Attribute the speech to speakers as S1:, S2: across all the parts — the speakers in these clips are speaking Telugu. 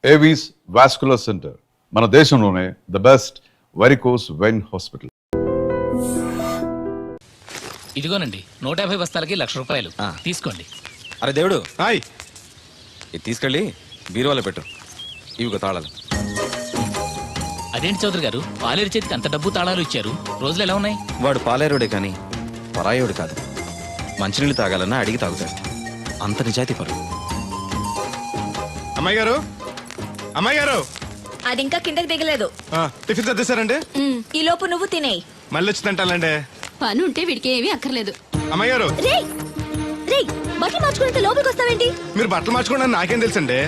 S1: ఏవీస్ వాస్కులర్ సెంటర్ మన దేశంలోనే the best varicose vein hospital.
S2: ఇదిగోనండి 150 బస్తాలకి ₹1,00,000 తీసుకోండి.
S3: అరే దేవుడు,
S4: హాయ్,
S3: ఇది తీసుకెళ్ళి బీరువాలో పెట్టు. ఇవిగో తాళాలు.
S2: అదేంటి చౌదరి గారు, పాలేరు చేతికి అంత డబ్బు తాళాలు ఇచ్చారు, రోజులు ఎలా ఉన్నాయి?
S3: వాడు పాలేరుడే కానీ పరాయోడు కాదు. మంచినీళ్ళు తాగాలన్నా అడిగి తాగుతాడు. అంత నిజాయితీ పరు.
S4: అమ్మాయి గారు, అమ్మాయి గారు,
S5: అది ఇంకా కిందకి దిగలేదు.
S4: టిఫిన్ తెచ్చేసారండి?
S5: ఈ లోపు నువ్వు తినేయి.
S4: మళ్ళీ వచ్చి తింటానండి.
S6: పని ఉంటే వీడికి ఏమీ అక్కర్లేదు.
S4: అమ్మాయి గారు,
S5: బట్టలు మార్చుకుంటే లోపలికి వస్తావేంటి?
S4: మీరు బట్టలు మార్చుకోండి నాకేం తెలుసండి.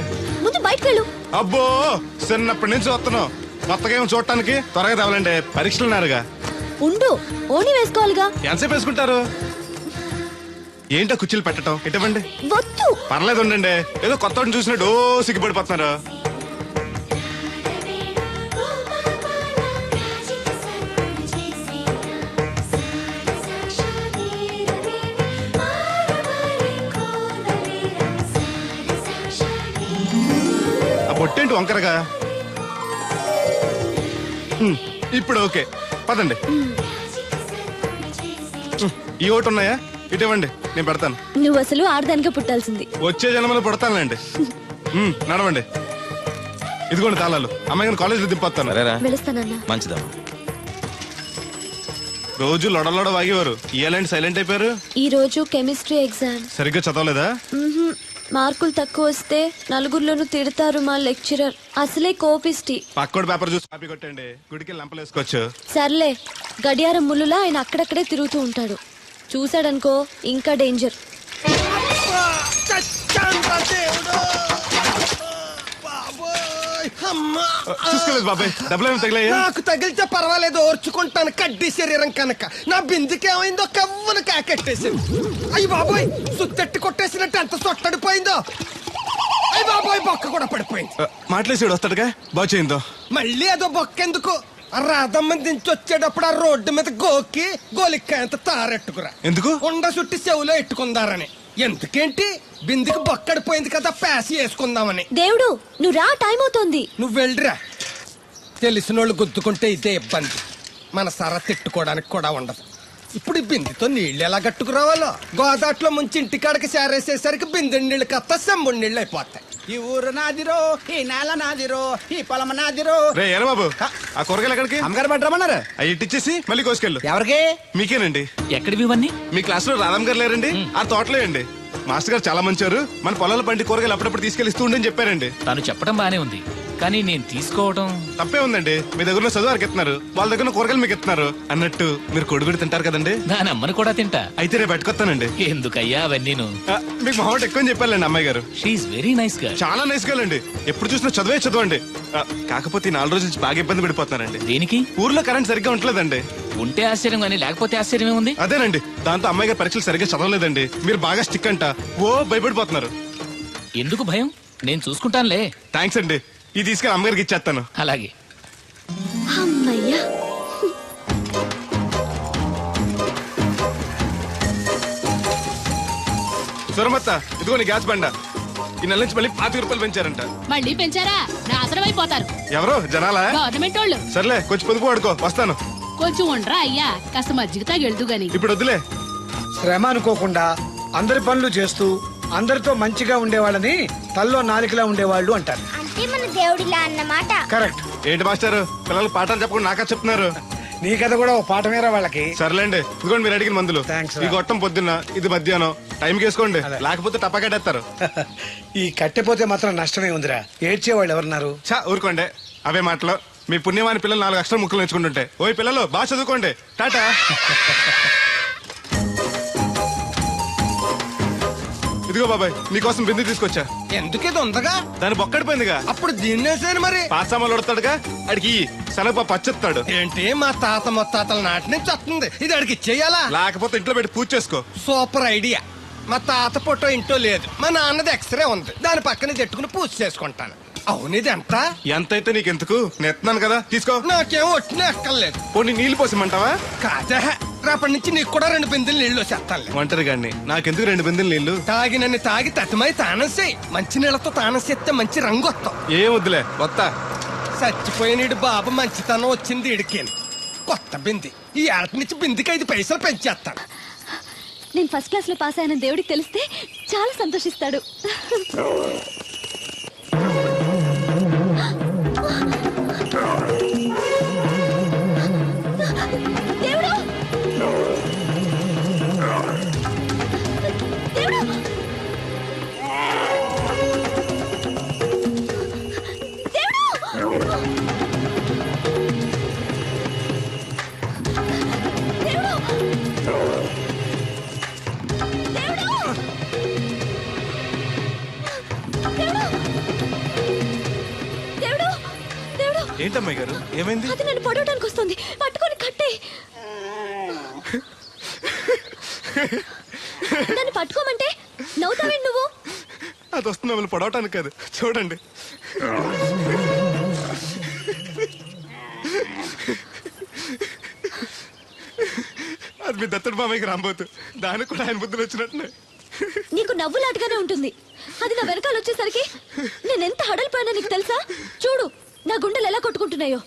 S5: ముందు బయటకు వెళ్ళు.
S4: అబ్బో, చిన్నప్పటి నుంచి వస్తున్నావు. కొత్తగా ఏమో చూడటానికి త్వరగా తేవాలండి. పరీక్షలు ఉన్నారుగా.
S5: ఉండు, ఓణి వేసుకోవాలిగా.
S4: ఎంతసేపు వేసుకుంటారు? ఏంటో కుర్చీలు పెట్టడం ఇటువంటి.
S5: వద్దు.
S4: పర్లేదు ఉండండి, ఏదో కొత్త చూసినట్టు సిగ్గుపడిపోతున్నారు. పొట్టేంటి వంకరగా? ఇప్పుడు ఓకే, పదండి. ఈ ఓటు ఉన్నాయా? ఇటువంటి నేను పెడతాను.
S5: నువ్వు అసలు ఆడదానికే పుట్టాల్సింది.
S4: వచ్చే జన్మలో పుడతానులేండి. నడవండి. ఇదిగోండి తాళాలు. అమ్మాయి కాలేజీలో దింపొస్తాను.
S5: వెళుస్తానన్నా.
S3: మంచిదమ్మా.
S4: రోజు లొడలోడ వాగేవారు, ఇయ్యాలంటే సైలెంట్ అయిపోయారు.
S5: ఈ రోజు కెమిస్ట్రీ ఎగ్జామ్.
S4: సరిగ్గా చదవలేదా?
S5: మార్కులు తక్కువ వస్తే నలుగురిలోనూ తిడతారు మా లెక్చరర్. అసలే కోపిస్టి.
S4: పక్కోడి పేపర్ చూసి కాపీ కొట్టండి, గుడికి లంపలేసుకోవచ్చు.
S5: సర్లే, గడియారం ముళ్ళులా ఆయన అక్కడక్కడే తిరుగుతూ ఉంటాడు. చూసాడనుకో ఇంకా డేంజర్.
S4: చూసుకోలేదు బాబాయ్, డబ్బులు ఏమి తగిలాయా?
S7: నాకు తగిలితే పర్వాలేదు, ఓర్చుకుంటాను. కడ్డీ శరీరం కనుక. నా బిందుకేమైందో కవ్వను కాకెట్టేసింది. అయ్యి బాబోయ్, సుత్తెట్టి కొట్టేసినట్టు ఎంత సొట్టడిపోయిందో. అయ్యి బాబోయ్, బొక్క కూడా పడిపోయింది.
S4: మాట్లాడేసాడు వస్తాడుగా, బాగు చేయిందో.
S7: మళ్ళీ అదో బొక్కెందుకు? రాధమ్మ దించి వచ్చేటప్పుడు ఆ రోడ్డు మీద గోకి గోలిక్కాయంత తారెట్టుకురా.
S4: ఎందుకు?
S7: ఉండ చుట్టి చెవులో ఎట్టుకుందారని. ఎందుకేంటి? బిందుకి బొక్కడిపోయింది కదా, ప్యాసి వేసుకుందామని.
S5: దేవుడు, నువ్వు రా, టైం అవుతోంది.
S7: నువ్వు వెళ్ళిరా. తెలిసినోళ్ళు గుద్దుకుంటే ఇదే ఇబ్బంది. మన సర తిట్టుకోవడానికి కూడా ఉండదు. ఇప్పుడు ఈ బిందెతో నీళ్లు ఎలా కట్టుకురావాలో. గోదాట్లో ముంచి ఇంటికాడకి చేరేసేసరికి బిందె నీళ్లు కత్త సెంబుడి నీళ్ళు అయిపోతాయి. ఈ ఊరు నాదిరో, ఈ నేల నాదిరో, ఈ పొలం నాదిరో.
S4: రే బాబు, ఆ కూరగాయలు ఎక్కడికి?
S7: అమ్మగారు పట్టమన్నారు.
S4: అవి ఇట్టిచ్చేసి మళ్ళీ కోసుకెళ్ళు.
S7: ఎవరికి?
S4: మీకేనండి.
S2: ఎక్కడివి ఇవన్నీ?
S4: మీ క్లాస్ లో రాధమ్ గారు లేరండి? ఆ తోటలో అండి. మాస్టర్ గారు చాలా మంచారు. మన పొలాల పండి కూరగాయలు అప్పుడప్పుడు తీసుకెళ్లిస్తూ ఉండని చెప్పారండి.
S2: తను చెప్పడం బానే ఉంది, కానీ నేను తీసుకోవడం
S4: తప్పే ఉందండి. మీ దగ్గర చదువు వారికి ఎత్తున్నారు, వాళ్ళ దగ్గర కూరగాయలు మీకు ఎత్తున్నారు. అన్నట్టు మీరు కొడుగుడి తింటారు కదండి.
S2: దాని అమ్మని కూడా తింటా.
S4: అయితే రేపు పెట్టుకొస్తానండి.
S2: ఎందుకయ్యా అవన్నీ?
S4: మీకు మొహమాట ఎక్కువ చెప్పాలండి అమ్మాయి గారు.
S2: షీఈ్ వెరీ నైస్ గా.
S4: చాలా నైస్ గా అండి. ఎప్పుడు చూసినా చదువే చదవండి. కాకపోతే 4 రోజుల నుంచి బాగా ఇబ్బంది పడిపోతున్నానండి.
S2: దేనికి?
S4: ఊర్లో కరెంట్ సరిగ్గా ఉండలేదండి.
S2: ఉంటే ఆశ్చర్యం కానీ లేకపోతే ఆశ్చర్యమే ఉంది.
S4: అదేనండి, దాంతో అమ్మాయి గారు పరీక్షలు సరిగ్గా చదవలేదండి. మీరు బాగా స్టిక్ అంట, ఓ భయపడిపోతున్నారు.
S2: ఎందుకు భయం? నేను చూసుకుంటానులే.
S4: థ్యాంక్స్ అండి. ఇది తీసుకెళ్ళి అమ్మగారికి ఇచ్చేస్తాను.
S2: అలాగే.
S5: అమ్మయ్యా.
S4: సురమత్త, ఇదిగో నీ గ్యాస్ బండ. ఈ నెల నుంచి మళ్ళీ ₹25 పెంచారంట.
S6: మళ్ళీ పెంచారా? నాశనం అయిపోతారు.
S4: ఎవరో జనాలా?
S6: గవర్నమెంట్ వాళ్ళు.
S4: సర్లే, కొంచెం పొదుపు వాడుకో, వస్తాను.
S6: కొంచెం ఉండరా అయ్యా, కాస్త మజ్జిగ తాగెళ్దు గాని.
S4: ఇప్పుడు వద్దులే.
S8: శ్రమ అనుకోకుండా అందరి పనులు చేస్తూ అందరితో మంచిగా ఉండేవాళ్ళని తల్లో నాలికలా ఉండేవాళ్ళు అంటారు.
S9: అంటే మన దేవుడిలా అన్నమాట.
S8: కరెక్ట్.
S4: ఏంటి మాస్టారు, పిల్లలు పాఠాలు చెప్పకుండా నాకా చెప్తున్నారు?
S8: నీ కథ కూడా ఓ పాఠమేరా వాళ్ళకి.
S4: సర్లేండి, ఇదిగోండి మీరు అడిగిన మందులు.
S8: థాంక్స్ రా.
S4: ఈ గొట్టం పొద్దున్న, ఇది మధ్యాహ్నం. టైంకి వేసుకోండి,
S8: అదే.
S4: లేకపోతే టపాకెట్టేస్తారు.
S8: ఈ కట్టెపోతే మాత్రం నష్టమే ఉందిరా. ఏడ్చేవాళ్ళు ఎవరున్నారు?
S4: చా ఊరుకోండి, అవే మాటలు. మీ పుణ్యమాని పిల్లలు 4 అక్షరం ముక్కలు నేర్చుకుంటుంటే. ఓయ్ పిల్లలు, బాగా చదువుకోండి. టాటా. ఇదిగో బాబాయ్, నీకోసం బింది తీసుకొచ్చా.
S7: ఎందుకేది ఉందగా?
S4: దాని బొక్కడిపోయిందిగా.
S7: అప్పుడు దీన్నేసాను మరి.
S4: పాసామాలు వడతాడుగా, అడిగి శనగ పచ్చెత్తాడు.
S7: ఏంటి, మా తాత ముత్తాతల నాటి నుంచి వస్తుంది. ఇది అడిగి ఇచ్చేయాలా?
S4: లేకపోతే ఇంట్లో పెట్టి పూజ చేసుకో.
S7: Super idea. మా తాత ఫోటో ఇంట్లో లేదు, మా నాన్నది ఎక్స్రే ఉంది. దాని పక్కన చెట్టుకుని పూజ చేసుకుంటాను. అవును, ఇది
S4: ఎంతైతే నీకెందుకు, నెత్తున్నాను కదా, తీసుకో.
S7: నాకేం ఒట్టిన ఎక్కర్లేదు.
S4: పోనీ నీళ్లు పోసిమంటావా?
S7: కాదా, రేపటి నుంచి నీకు కూడా 2 బిందెలు నీళ్లు వచ్చేస్తానులే.
S4: ఒంటరి గాడిని నాకెందుకు 2 బిందెలు నీళ్లు?
S7: తాగినన్ని తాగి తతిమై తానం చేయి. మంచి నీళ్ళతో తానం చేస్తే మంచి రంగు వస్తాం.
S4: ఏం వద్దులే వస్తా.
S7: చచ్చిపోయినీడు బాబు మంచితనం వచ్చింది ఇడికేను. కొత్త బింది ఈ ఏట నుంచి బిందికి 5 పైసలు పెంచేస్తాను.
S5: నేను ఫస్ట్ క్లాస్ లో పాస్ అయిన దేవుడికి తెలిస్తే చాలా సంతోషిస్తాడు. దేవుడు! దేవుడు! దేవుడు! దేవుడు!
S4: ఏంటమ్మాయి గారు ఏమైంది?
S5: అది నన్ను పొడవడానికి వస్తుంది. పట్టుకొని కట్టే. నన్ను పట్టుకోమంటే నవ్వుతావేంటి నువ్వు?
S4: అది వస్తుంది మిమ్మల్ని పొడవటానికి కాదు, చూడండి. అది మీ దత్తడు మామయ్యకి రాబోతు. దానికి కూడా ఆయన బుద్ధులు వచ్చినట్టున్నాయి.
S5: నీకు నవ్వులాటగానే ఉంటుంది. అది నా వెనకాల వచ్చేసరికి నేను ఎంత హడలిపోయానో నీకు తెలుసా? చూడు నా గుండెలు ఎలా కొట్టుకుంటున్నాయో.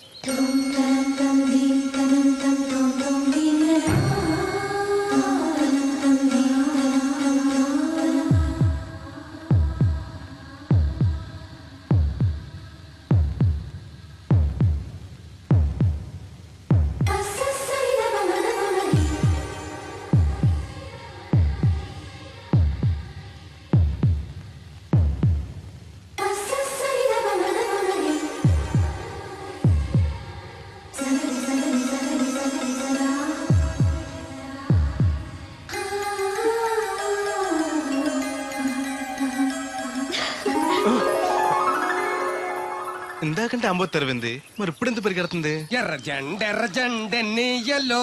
S4: ఇందాకంటే అంబో తెరవింది, మరి ఇప్పుడు ఎంత పరిగెడుతుంది?
S7: ఎర్ర జెండెన్నీయలో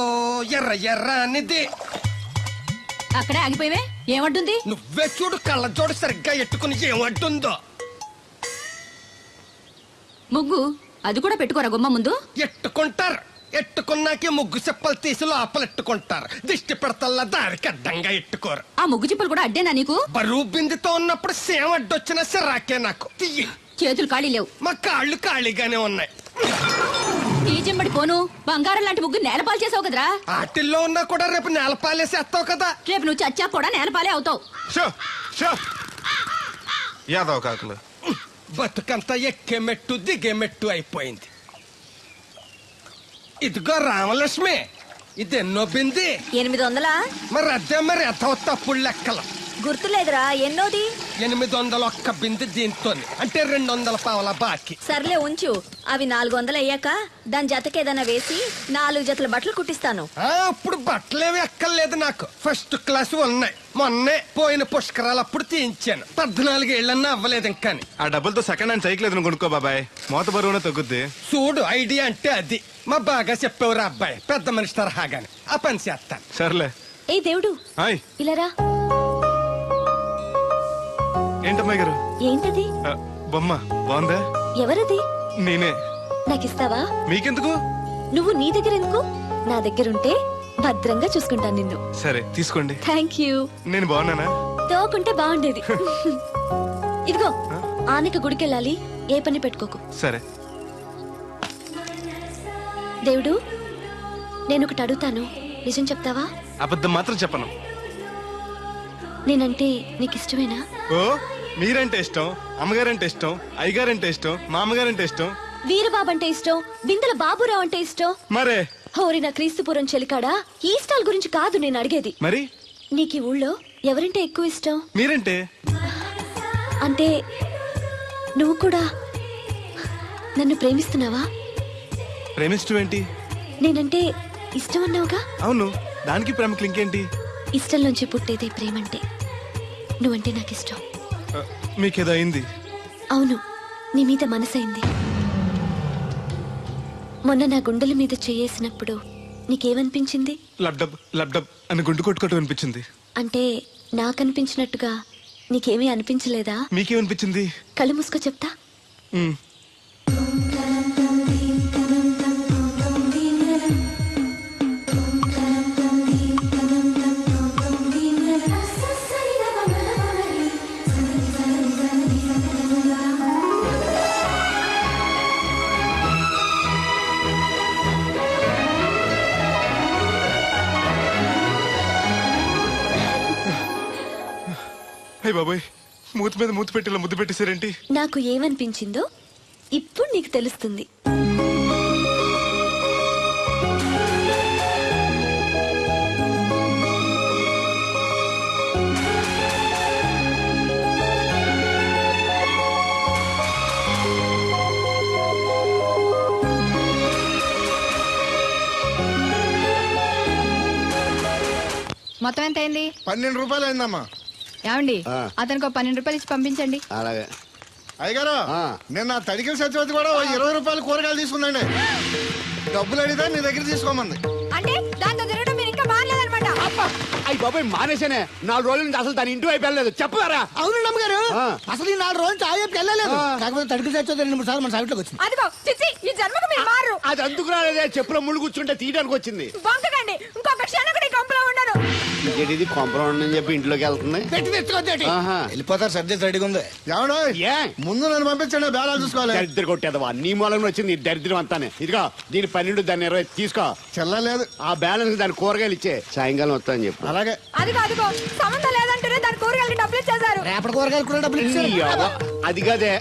S7: ఎర్ర ఎర్రనిది.
S6: అక్కడే ఆగిపోయావే ఏమంటుంది?
S7: నువ్వే చూడు కళ్ళజోడు సరిగ్గా ఎట్టుకుని ఏమంటుందో.
S6: ముగ్గు అది కూడా పెట్టుకోరా గుమ్మ ముందు.
S7: ఎట్టుకుంటారు. ఎట్టుకున్నాకే ముగ్గు చెప్పలు తీసి లోపలెట్టుకుంటారు. దిష్టి పెడతల్లా దారికి అడ్డంగా ఎట్టుకోరు.
S6: ఆ ముగ్గు చిప్పలు కూడా అడ్డేనా నీకు?
S7: బరువు బిందుతో ఉన్నప్పుడు సేమ అడ్డొచ్చినా సిరాకే నాకు. తీయి.
S6: చేతులు ఖాళీ లేవు.
S7: మా కాళ్ళు ఖాళీగానే ఉన్నాయి.
S6: నీ చెంబడి పోను బంగారం లాంటి ముగ్గు నేలపాలు చేసావు కదరా.
S7: ఆటిల్లో ఉన్నా కూడా రేపు నేలపాలేసేస్తావు కదా.
S6: రేపు నువ్వు చచ్చా కూడా నేలపాలే అవుతావు.
S4: షో షో యాదవ్ కాకులు.
S7: బతుకంతా ఎక్కే మెట్టు దిగే మెట్టు అయిపోయింది. ఇదిగో రామలక్ష్మి, ఇది ఎన్నో బింది?
S5: 800.
S7: మరి అదే మరి ఎథవ తప్పుడు లెక్కలు.
S5: గుర్తులేదురా ఎన్నోది?
S7: 801 బింది దీంతో అంటే 200 పావల బాకీ.
S5: సర్లే ఉంచు. అవి 400 అయ్యాక దాని జతకేదైనా వేసి 4 జతల బట్టలు కుట్టిస్తాను.
S7: అప్పుడు బట్టలేవి ఎక్కర్లేదు నాకు. ఫస్ట్ క్లాస్ ఉన్నాయి. మొన్నే పోయిన పుష్కరాలు అప్పుడు తీయించాను. 14 ఏళ్ళన్నా అవ్వలేదు ఇంకా.
S4: ఆ డబ్బులతో సెకండ్ హ్యాండ్ సైకిల్ ఏదైనా కొనుక్కో బాబాయ్, మోత బరువునే తగ్గుద్ది.
S7: చూడు ఐడియా అంటే అది. మా బాగా చెప్పేవారు అబ్బాయి, పెద్ద మనిషి తరహాగాని. ఆ పని చేస్తాను.
S4: సర్లే.
S5: ఏ దేవుడు
S4: హాయ్.
S5: ఇలా రా.
S4: ఏంటమ్మాయి గారు?
S5: ఏంటది?
S4: బొమ్మ బాగుందా?
S5: ఎవరది?
S4: నేనే.
S5: నాకిస్తావా?
S4: మీకెందుకు?
S5: నువ్వు నీ దగ్గర ఎందుకు? నా దగ్గరుంటే భద్రంగా చూసుకుంటాను నిన్ను.
S4: సరే తీసుకోండి.
S5: Thank you.
S4: నేను బాగున్నానా?
S5: తోకుంటే బాగుండేది. ఇదిగో ఆనక గుడికెళ్ళాలి, ఏ పని పెట్టుకోకు.
S4: సరే.
S5: దేవుడు నేను ఒకటి అడుగుతాను, నిజం చెప్తావా?
S4: అబద్ధం మాత్రం చెప్పను.
S5: నేనంటే నీకు ఇష్టమేనా?
S4: ఓ మీరంటే ఇష్టం, అమ్మగారంటే ఇష్టం, అయ్యగారంటే ఇష్టం, మా అమ్మగారంటే ఇష్టం,
S5: వీరబాబు అంటే ఇష్టం, బిందెల బాబురావు అంటే ఇష్టం.
S4: మరే
S5: హోరి నా క్రీస్తుపురం చెలికాడా, ఈ స్టాల్ గురించి కాదు నేను అడిగేది.
S4: మరి
S5: నీకు ఈ ఊళ్ళో ఎవరంటే ఎక్కువ ఇష్టం?
S4: మీరంటే.
S5: అంటే నువ్వు కూడా నన్ను ప్రేమిస్తున్నావా?
S4: ప్రేమిష్టం ఏంటి?
S5: నేనంటే ఇష్టం అన్నావుగా.
S4: అవును, దానికి ప్రేమకి ఇంకేంటి?
S5: ఇష్టం నుంచి పుట్టేదే ప్రేమంటే. నువ్వంటే నాకు ఇష్టం.
S4: మీకేదో అయింది?
S5: అవును, నీ మీద మనసైంది. మొన్న నా గుండెల మీద చేయేసినప్పుడు నీకేమనిపించింది?
S4: లబ్డబ్ లబ్డబ్ అని గుండు కొట్టుకోవటం అనిపించింది.
S5: అంటే నాకనిపించినట్టుగా నీకేమీ అనిపించలేదా?
S4: మీకేమనిపించింది?
S5: కళ్ళు మూసుకో చెప్తా.
S4: మ్. అయ్య బాబోయ్, మూతి మీద మూతి పెట్టేలా ముద్దు పెట్టేశారేంటి?
S5: నాకు ఏమనిపించిందో ఇప్పుడు నీకు తెలుస్తుంది.
S6: మొత్తం ఎంత అయింది?
S8: 12 రూపాయలు అయిందమ్మా.
S6: ఏమండి అతనికి ఒక 12 రూపాయలు ఇచ్చి పంపించండి.
S8: అలాగే అయ్యగారు, నిన్న తడికిల సత్యవతి కూడా 20 రూపాయలు కూరగాయలు తీసుకుందండి. డబ్బులు అడిగితే నీ దగ్గర తీసుకోమంది.
S6: అంటే దాంతో తిరగడం మీరు ఇంకా మానలేదన్నమాట.
S10: అయ్యి బాబాయ్ మానేశానే. 4 రోజుల నుంచి అసలు దాని ఇంటి వైపు వెళ్ళలేదు. చెప్పారా?
S7: అవును అమ్మగారు, అసలు ఈ 4 రోజులు చాయకి వెళ్ళలేదు. కాకపోతే తడికి సత్యవతి 2-3 సార్లు మన సైట్లోకి వచ్చింది.
S6: అదిగో చిచ్చి, ఈ జన్మకు మీరు మారు.
S10: అది అందుకు రాలేదే, చెప్పులో ముళ్ళు కూర్చుంటే తీయడానికి వచ్చింది.
S6: బొంకకండి, ఇంకొక క్షణం కూడా ఈ కంపలో ఉండను.
S10: ఇది కాంపౌండ్ అని చెప్పి ఇంట్లోకి వెళ్తుంది.
S7: పెట్టి తెచ్చుకోద్దేటి, వెళ్ళిపోతారు. సబ్జెక్ట్ రెడీగా ఉంది.
S10: ఏ
S8: ముందు నన్ను పంపించండి, బేరాలు చూసుకోవాలి.
S10: దరిద్ర కొట్టేదవా, నీ మూలంలో వచ్చింది ఈ దరిద్రం అంతానే. ఇదిగో దీని 12 దాన్ని 20 తీసుకో.
S8: చెల్లలేదు.
S10: ఆ బ్యాలెన్స్ దాని కూరగాయలు ఇచ్చే సాయంకాలం వస్తాయని చెప్పు.
S8: అలాగే.
S6: అదిగో అదిగో, సంబంధం లేదంటేనే దాని కూరగాయలకి డబ్బులు ఇచ్చేశారు.
S7: రేపటి కూరగాయలు కూడా డబ్బులు
S10: నీ
S7: ఇచ్చారు.
S10: అవ్వ, అది కదే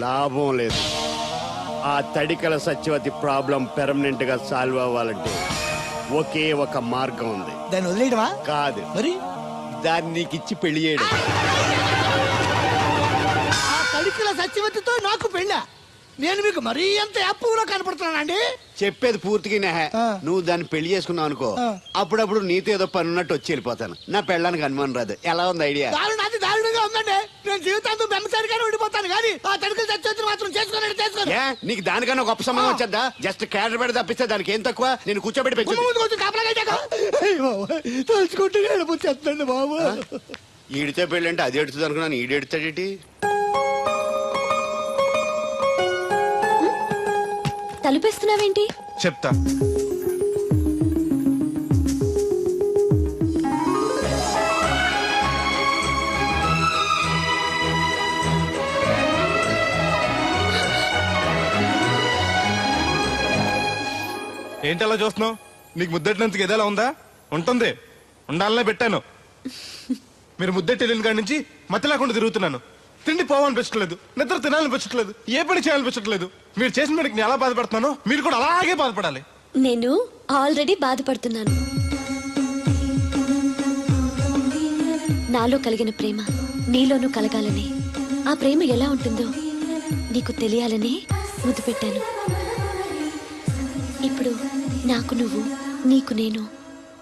S10: లాభం లేదు. ఆ తడికల సత్యవతి ప్రాబ్లం పెర్మనెంట్ గా సాల్వ్ అవ్వాలంటే ఒకే ఒక మార్గం ఉంది.
S7: దాన్ని వదిలేయడమా?
S10: కాదు,
S7: మరి
S10: దాన్ని నీకు ఇచ్చి పెళ్లి చేయడం.
S7: ఆ తడికిల సత్యవతితో నాకు పెళ్ళా? నేను మీకు మరీ ఎంత యాప్లో కనపడుతున్నానండి?
S10: చెప్పేది పూర్తిగా నెహ. నువ్వు దాన్ని పెళ్లి చేసుకున్నావు అనుకో, అప్పుడప్పుడు నీతో ఏదో పని ఉన్నట్టు వచ్చి వెళ్ళిపోతాను. నా పెళ్ళడానికి అనుమానం రాదు. ఎలా ఉంది ఐడియా?
S7: అది దారుణంగా ఉందండి. నేను జీవితాంతం బెమ్మసారిగానే ఉండిపోతాను కానీ ఆ తడికల సత్యవతిని మాత్రం చేసుకోను.
S10: ఏ నీకు దానికన్నా గొప్ప సంబంధం వచ్చేద్దా? జస్ట్ క్యాడర్ పెడితే తప్పిస్తే దానికి ఏం తక్కువ? నేను కూర్చోబెట్టి పెంచు.
S7: తలుచుకుంటే ఏడిపోతుంది బాబు.
S10: ఈడితే పెళ్ళి అంటే అది ఎడుతుంది అనుకున్నాను, ఈడు ఎడుతాడేటి?
S5: తలుపేస్తున్నావేంటి?
S4: చెప్తా. ఏంటి అలా చూస్తున్నావు? నీకు ముద్దెట్టినందుకు ఏదైనా ఉందా? ఉంటుంది, ఉండాలనే పెట్టాను. మీరు ముద్దెట్టి వెళ్ళిన కాడి నుంచి మతి లేకుండా తిరుగుతున్నాను. తిండి పోవాలనిపించట్లేదు, నిద్ర తినాలనిపించట్లేదు, ఏ పని చేయాలనిపించట్లేదు. మీరు చేసిన పనికి నేను ఎలా బాధపడుతున్నానో మీరు కూడా అలాగే బాధపడాలి.
S5: నేను ఆల్రెడీ బాధపడుతున్నాను. నాలో కలిగిన ప్రేమ నీలోనూ కలగాలని, ఆ ప్రేమ ఎలా ఉంటుందో నీకు తెలియాలని ముద్దు పెట్టాను. ఇప్పుడు నాకు నువ్వు, నీకు నేను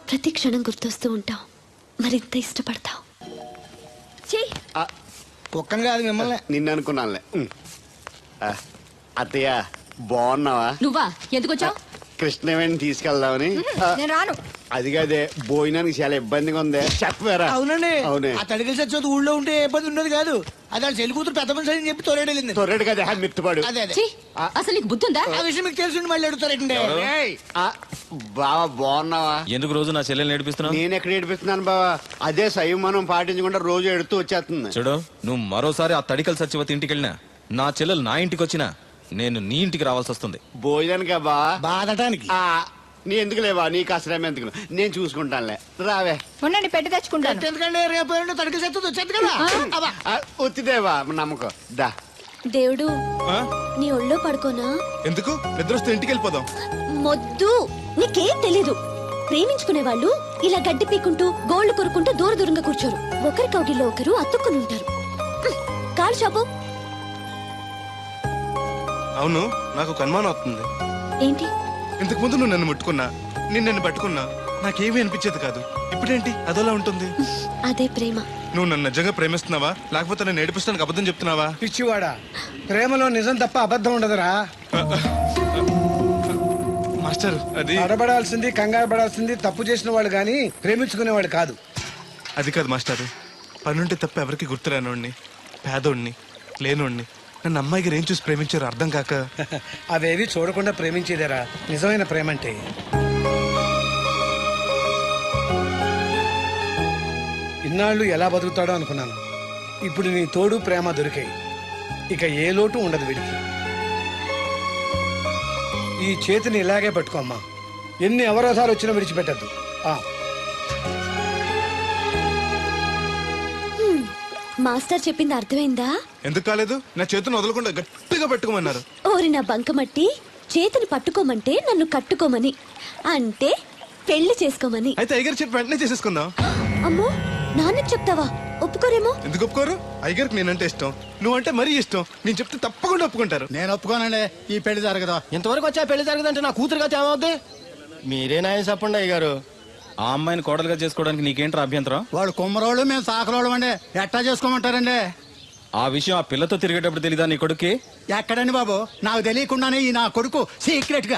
S5: ప్రతి క్షణం గుర్తొస్తూ ఉంటావు. మరింత ఇష్టపడతావు.
S7: కుక్కను కాదు మిమ్మల్ని.
S10: నిన్ను అనుకున్నానులే. అత్తయ్య బాగున్నావా?
S6: నువ్వా ఎందుకు వచ్చావు?
S10: కృష్ణవేణి తీసుకెళ్దామని.
S6: నేను రాను.
S10: అది కాదే, భోజనానికి చాలా ఇబ్బందిగా ఉంది. చెప్పారా?
S7: అవునండి.
S10: అవునే.
S7: ఆ తడికల సత్యవతి ఊళ్ళో ఉంటే ఏ ఇబ్బంది ఉండదు కాదు. అది వాళ్ళ చెల్లి కూతురు పెద్ద మనిషి అని చెప్పి తోలేడెళ్ళింది.
S10: తొర్రెడు కదా మిత్తుపాడు.
S7: అదే అదే.
S6: ఛీ, అసలు నీకు బుద్ధి ఉందా?
S7: ఆ విషయం మీకు తెలిసి మళ్ళీ అడుగుతారండి.
S10: బావా బాగున్నావా?
S3: ఎందుకు రోజు నా చెల్లెల్ని నేర్పిస్తున్నావు?
S10: నేను ఎక్కడ ఏడిపిస్తున్నాను బావా? అదే సంయమనం పాటించకుండా రోజు ఎడుతూ వచ్చేస్తుంది.
S3: చూడు, నువ్వు మరోసారి ఆ తడికల సత్యవతి ఇంటికి వెళ్ళినా, నా చెల్లెలు నా ఇంటికి వచ్చినా, నేను నీ ఇంటికి రావాల్సి వస్తుంది.
S10: భోజనానికా బావా?
S7: బాధటానికి.
S10: నీ ఎందుకు లేవా? నీకు అసలేం ఎందుకు, నేను చూసుకుంటానులే. రావే.
S6: ఉండండి, పెట్టి తెచ్చుకుంటాను.
S7: ఎందుకంటే రేపు తడికల సత్యవతి వచ్చేది కదా.
S10: వచ్చిదేవా నమ్మకం. దా
S5: దేవుడు, నీ ఒళ్ళో పడుకోనా?
S4: ఎందుకు? నిద్ర వస్తే ఇంటికి వెళ్ళిపోదాం.
S5: మొద్దు, నీకేం తెలీదు. ప్రేమించుకునే వాళ్ళు ఇలా గడ్డి పీకుంటూ గోళ్లు కొరుకుంటూ దూర దూరంగా కూర్చోరు. ఒకరి కౌగిల్లో ఒకరు అతుక్కుని ఉంటారు. కాలు షాపు.
S4: అవును, నాకు ఒక అనుమానం అవుతుంది.
S5: ఏంటి?
S4: ఇంతకు ముందు నువ్వు నన్ను ముట్టుకున్నా, నేను నన్ను పట్టుకున్నా, నాకేమీ అనిపించేది కాదు. ఇప్పుడేంటి అదోలా ఉంటుంది?
S5: అదే ప్రేమ.
S4: నువ్వు నన్ను నిజంగా ప్రేమిస్తున్నావా, లేకపోతే నన్ను ఏడిపిస్తానికి అబద్ధం చెప్తున్నావా?
S8: పిచ్చివాడా, ప్రేమలో నిజం తప్ప అబద్ధం ఉండదురా.
S4: మాస్టర్, అది
S8: అడబడాల్సింది, కంగారు పడాల్సింది తప్పు చేసిన వాళ్ళు గాని ప్రేమించుకునేవాడు కాదు.
S4: అది కాదు మాస్టర్. పనుంటే తప్ప ఎవరికి గుర్తురానోడిని, పేదోడిని, లేనోడిని నన్ను అమ్మాయి గారు ఏం చూసి ప్రేమించారు అర్థం కాక.
S8: అవేవి చూడకుండా ప్రేమించేదేరా నిజమైన ప్రేమ అంటే. ఇన్నాళ్ళు ఎలా బతుకుతాడో అనుకున్నాను. ఇప్పుడు నీ తోడు ప్రేమ దొరికాయి. ఇక ఏ లోటు ఉండదు వీడికి. ఈ చేతిని ఇలాగే పట్టుకోమ్మా. ఎన్ని అవరోధాలు వచ్చినా విడిచిపెట్టద్దు.
S5: మాస్టర్ చెప్పింది అర్థమైందా?
S4: ఎందుకు కాలేదు? నా చేతిని వదలకుండా గట్టిగా పెట్టుకోమన్నారు.
S5: ఓరి నా బంకమట్టి, చేతిని పట్టుకోమంటే నన్ను కట్టుకోమని, అంటే పెళ్లి చేసుకోమని.
S4: అయితే అయ్యగారు చెప్పి వెంటనే చేసేసుకుందాం.
S5: అమ్మో, నాన్నకి చెప్తావా? ఒప్పుకోరేమో.
S4: ఎందుకు ఒప్పుకోరు? అయ్యగారికి నేనంటే ఇష్టం, నువ్వంటే మరీ ఇష్టం. నేను చెప్తే తప్పకుండా ఒప్పుకుంటారు.
S8: నేను ఒప్పుకోనండి, ఈ పెళ్లి జరగదు.
S7: ఇంతవరకు వచ్చా పెళ్లి జరగదంటే నా కూతురుగా ఏమవుద్ది? మీరే నాయన చెప్పండి అయ్యగారు.
S3: ఆ అమ్మాయిని కోడలుగా చేసుకోవడానికి నీకేంట్రా అభ్యంతరం?
S8: వాడు కుమ్మరోళ్ళు, మేము సాకరోళ్ళు అండి. ఎట్టా చేసుకోమంటారండి?
S3: ఆ విషయం ఆ పిల్లతో తిరిగేటప్పుడు తెలీదా నీ కొడుక్కి?
S8: ఎక్కడండి బాబు, నాకు తెలియకుండానే ఈ నా కొడుకు సీక్రెట్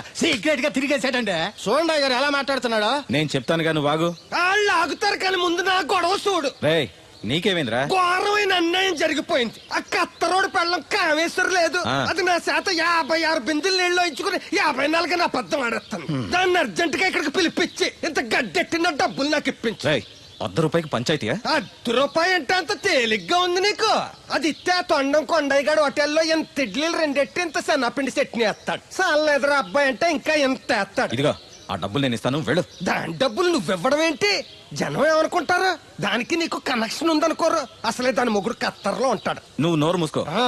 S8: గా తిరిగేసాడండి.
S7: చూడండి అయ్యగారు ఎలా మాట్లాడుతున్నాడా.
S3: నేను చెప్తాను కానీ వాగు.
S7: వాళ్ళు ఆగుతారు కానీ ముందు నా గొడవ చూడు.
S3: రేయ్, నీకేమైందిరా?
S7: ఘోరమైన అన్యాయం జరిగిపోయింది. ఆ కత్తరోడు పెళ్ళం కామేశ్వరం లేదు.
S3: ఆ.
S7: అది నా చేత 56 బిందులు నీళ్ళు ఇచ్చుకుని 54 నా అబద్ధం ఆడేస్తాను. దాన్ని అర్జెంట్ గా ఇక్కడికి పిలిపించి ఇంత గడ్డెట్టిన డబ్బులు నాకు ఇప్పించు.
S3: రేయ్, ₹100 పంచాయతీయా?
S7: ₹100 అంటే అంత తేలిగ్గా ఉంది నీకు. అది ఇస్తే ఆ తొండం కొండయ్యగాడు హోటల్లో ఎంత ఇడ్లీలు రెండెట్టి ఇంత సన్నపిండి చట్నీ వేస్తాడు. సాలెదరా అబ్బాయి అంటే ఇంకా ఎంత వేస్తాడు.
S3: ఇదిగో ఆ డబ్బులు నేను ఇస్తాను, వెళ్ళు.
S7: దాని డబ్బులు నువ్వివ్వడం ఏంటి? జనం ఏమనుకుంటారు? దానికి నీకు కనెక్షన్ ఉందనుకోరు. అసలే దాని ముగ్గురు కత్తర్లో ఉంటాడు.
S3: నువ్వు నోరు మూసుకో.
S7: ఆ.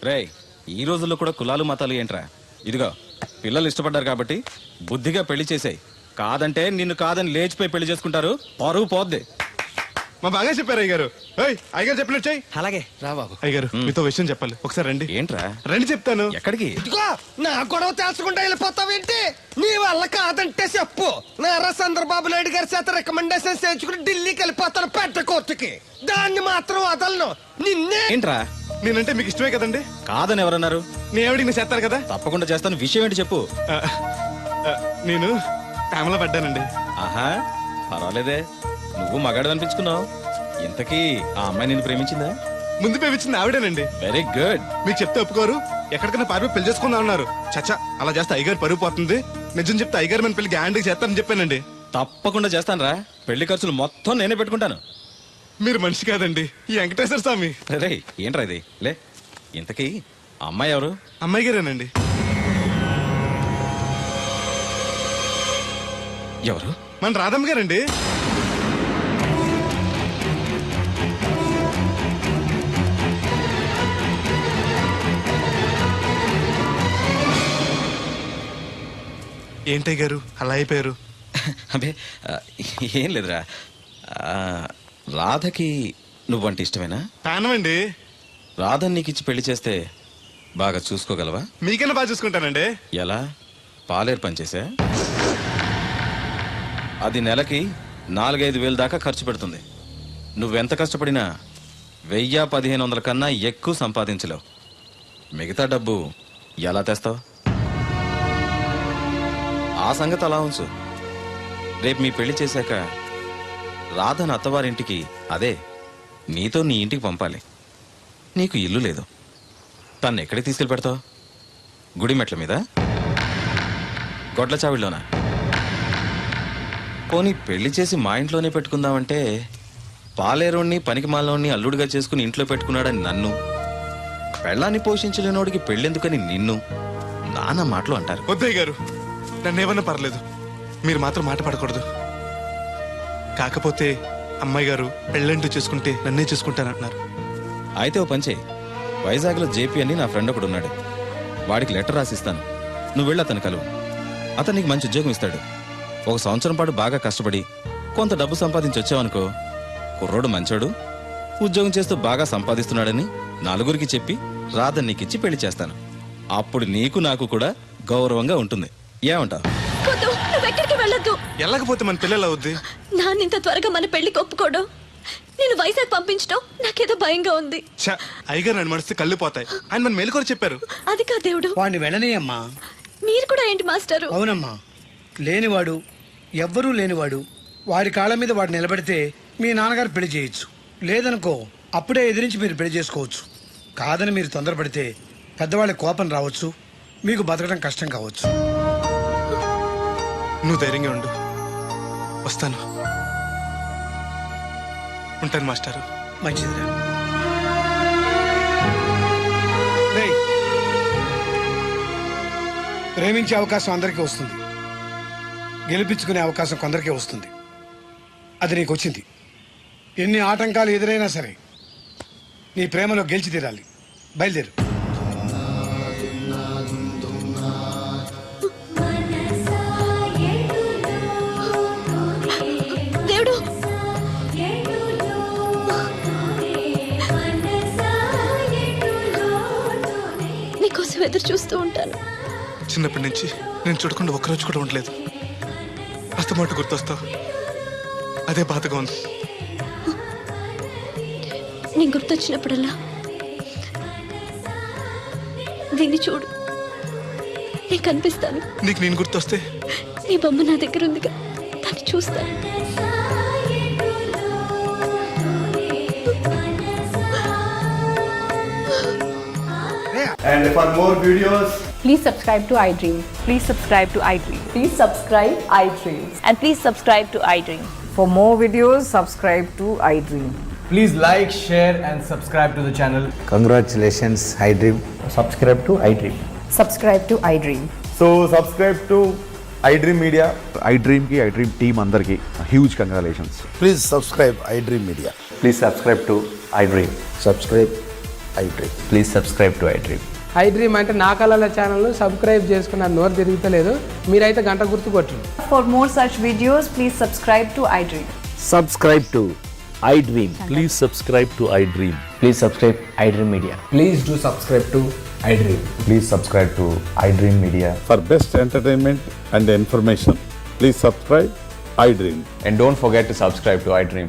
S3: రేయ్, ఈ రోజుల్లో కూడా కులాలు మతాలు ఏంట్రా? ఇదిగో పిల్లలు ఇష్టపడ్డారు కాబట్టి బుద్ధిగా పెళ్లి చేసేయ్. కాదంటే నిన్ను కాదని లేచిపోయి పెళ్లి చేసుకుంటారు, పరువు పోద్ది.
S4: మా బాగా చెప్పారు అయ్యగారు. అయ్యగారు చెప్పినట్టు చెయ్యి.
S7: అలాగే రా బాబు.
S4: అయ్యగారు మీతో విషయం చెప్పాలి, ఒకసారి రండి.
S3: ఏంట్రా?
S4: రండి చెప్తాను.
S3: ఎక్కడికి?
S7: ఇదిగో నా గొడవ తెలుసుకుంటా వెళ్ళిపోతావేంటి? నీ వల్ల కాదంటే చెప్పు. నారా చంద్రబాబు నాయుడు గారి చేత రికమెండేషన్ చేయించుకుని ఢిల్లీకి వెళ్ళిపోతాను పెద్ద కోర్టుకి. దాన్ని మాత్రం వదలను. నిన్నే.
S3: ఏంట్రా?
S4: నేనంటే మీకు ఇష్టమే కదండి.
S3: కాదని ఎవరన్నారు?
S4: నేను ఎవడికి నేను చేస్తాను కదా.
S3: తప్పకుండా చేస్తాను. విషయం ఏంటి చెప్పు.
S4: నేను ప్రేమలో పడ్డానండి.
S3: ఆహా, పర్వాలేదే, నువ్వు మగాడు అనిపించుకున్నావు. ఇంతకీ ఆ అమ్మాయి నిన్ను ప్రేమించిందా?
S4: ముందు పేపించింది ఆవిడేనండి.
S3: Very good.
S4: మీకు చెప్తే ఒప్పుకోరు, ఎక్కడికైనా పారిపోయి పెళ్లి చేసుకుందాం అన్నారు. చచ్చా, అలా చేస్తే అయ్యగారు పరుగు పోతుంది. నిజం చెప్తే అయ్యగారు మన పెళ్లి గ్యాండ్కి చేస్తానని చెప్పానండి.
S3: తప్పకుండా చేస్తాను రా. పెళ్లి ఖర్చులు మొత్తం నేనే పెట్టుకుంటాను.
S4: మీరు మనిషి కాదండి, ఈ వెంకటేశ్వర స్వామి.
S3: రే, ఏంట్రా ఇది? లే, ఇంతకీ ఆ అమ్మాయి ఎవరు?
S4: అమ్మాయి గారేనండి.
S3: ఎవరు?
S4: మన రాధమ్మ గారండి. ఏంటయ్య గారు అలా అయిపోయారు?
S3: అబే, ఏం లేదురా. రాధకి నువ్వంటే ఇష్టమేనా?
S4: ప్రాణమండి.
S3: రాధని నీకు ఇచ్చి పెళ్లి చేస్తే బాగా చూసుకోగలవా?
S4: మీకన్నా బాగా చూసుకుంటానండి.
S3: ఎలా? పాలేరు పనిచేసా? అది నెలకి 4-5 వేలు దాకా ఖర్చు పెడుతుంది. నువ్వెంత కష్టపడినా 1000-1500 కన్నా ఎక్కువ సంపాదించలేవు. మిగతా డబ్బు ఎలా తెస్తావు? ఆ సంగతి అలా ఉంచు. రేపు మీ పెళ్లి చేశాక రాధను అత్తవారింటికి, అదే నీతో నీ ఇంటికి పంపాలి. నీకు ఇల్లు లేదు. తను ఎక్కడికి తీసుకెళ్ళి పెడతావు? గుడి మెట్ల మీద? గొడ్ల చావిడిలోనా? పోనీ పెళ్లి చేసి మా ఇంట్లోనే పెట్టుకుందామంటే పాలేరోణ్ణి పనికిమాలోని అల్లుడిగా చేసుకుని ఇంట్లో పెట్టుకున్నాడని నన్ను, పెళ్ళాన్ని పోషించలేనోడికి పెళ్ళెందుకని నిన్ను నానా మాటలు అంటారు.
S4: వద్దయ్య గారు, నన్ను ఏమన్నా పర్లేదు, మీరు మాత్రం మాట పడకూడదు. కాకపోతే అమ్మాయి గారు పెళ్ళంటూ చేసుకుంటే నన్నే చేసుకుంటానంటున్నారు.
S3: అయితే ఓ పంచే, వైజాగ్లో జేపీ అని నా ఫ్రెండ్ ఒకడు ఉన్నాడు. వాడికి లెటర్ రాసిస్తాను, నువ్వు వెళ్ళి అతను కలువు. అతను నీకు మంచి ఉద్యోగం ఇస్తాడు. 1 సంవత్సరం పాటు బాగా కష్టపడి కొంత డబ్బు సంపాదించి వచ్చావనుకో, కుర్రోడు మంచోడు, ఉద్యోగం చేస్తూ బాగా సంపాదిస్తున్నాడని నలుగురికి చెప్పి రాధని నీకిచ్చి పెళ్లి చేస్తాను. అప్పుడు నీకు నాకు కూడా గౌరవంగా ఉంటుంది. ఏమంటావు?
S5: వద్దు, నువ్వెక్కడికి వెళ్ళొద్దు.
S4: వెళ్ళకపోతే మన పిల్లలు అవుద్ది.
S5: నాన్న ఇంత త్వరగా మన పెళ్లికి ఒప్పుకోవడం, నేను వైజాగ్ పంపించడం నాకేదో భయంగా ఉంది.
S4: అయ్యగారు నన్ను మడిస్తే కళ్ళు పోతాయి. ఆయన మన మేలుకొని చెప్పారు.
S5: అది కా దేవుడు.
S8: వాడిని వెళ్ళనీయమ్మా.
S5: మీరు కూడా ఏంటి మాస్టారు?
S8: అవునమ్మా, లేనివాడు, ఎవ్వరూ లేనివాడు, వాడి కాళ్ళ మీద వాడు నిలబడితే మీ నాన్నగారు పెళ్లి చేయొచ్చు. లేదనుకో, అప్పుడే ఎదిరించి మీరు పెళ్లి చేసుకోవచ్చు. కాదని మీరు తొందరపడితే పెద్దవాళ్ళ కోపం రావచ్చు, మీకు బతకడం కష్టం కావచ్చు.
S4: నువ్వు ధైర్యంగా ఉండు, వస్తాను. ఉంటాను మాస్టారు.
S8: మంచిదిరా. ప్రేమించే అవకాశం అందరికీ వస్తుంది, గెలిపించుకునే అవకాశం కొందరికే వస్తుంది. అది నీకు వచ్చింది. ఎన్ని ఆటంకాలు ఎదురైనా సరే నీ ప్రేమలో గెలిచి తీరాలి. బయలుదేరు.
S5: దేవుడు, నీకోసం ఎదురు చూస్తూ ఉంటాను.
S4: చిన్నప్పటి నుంచి నేను చూడకుండా ఒక్కరోజు కూడా ఉండలేదు. అస్తమాట గుర్తొస్తావు, అదే బాధగా ఉంది.
S5: నేను గుర్తొచ్చినప్పుడల్లా దీన్ని చూడు, నేను కనిపిస్తాను.
S4: నీకు నేను గుర్తొస్తే
S5: నీ బొమ్మ నా దగ్గర ఉందిగా, దాన్ని చూస్తాను.
S11: And for more videos,
S6: Please subscribe to iDream.
S12: Please subscribe to iDream.
S6: Please subscribe iDream.
S12: And please subscribe to iDream. For more videos, subscribe to iDream.
S11: please like, share, and subscribe to the channel.
S13: Congratulations, iDream.
S11: Subscribe to iDream.
S12: Subscribe to iDream.
S11: So, subscribe to iDream Media.
S1: iDream కి iDream టీమ్ అందరికి huge congratulations.
S13: Please subscribe iDream Media.
S11: Please subscribe to iDream.
S13: Subscribe iDream.
S11: Please subscribe to iDream.
S7: iDream అంటే నా కళల ఛానల్ సబ్స్క్రైబ్ చేసుకున్న నోరు తిరుగుతలేదు. మీరైతే గంట గుర్తు కొట్టండి.
S12: For more such videos, please subscribe to iDream.
S13: Subscribe to iDream. Please subscribe to iDream.
S11: Please subscribe iDream Media.
S7: Please do subscribe to iDream.
S11: Please subscribe to iDream Media.
S13: For best entertainment and information, please subscribe iDream.
S11: And don't forget to subscribe to iDream.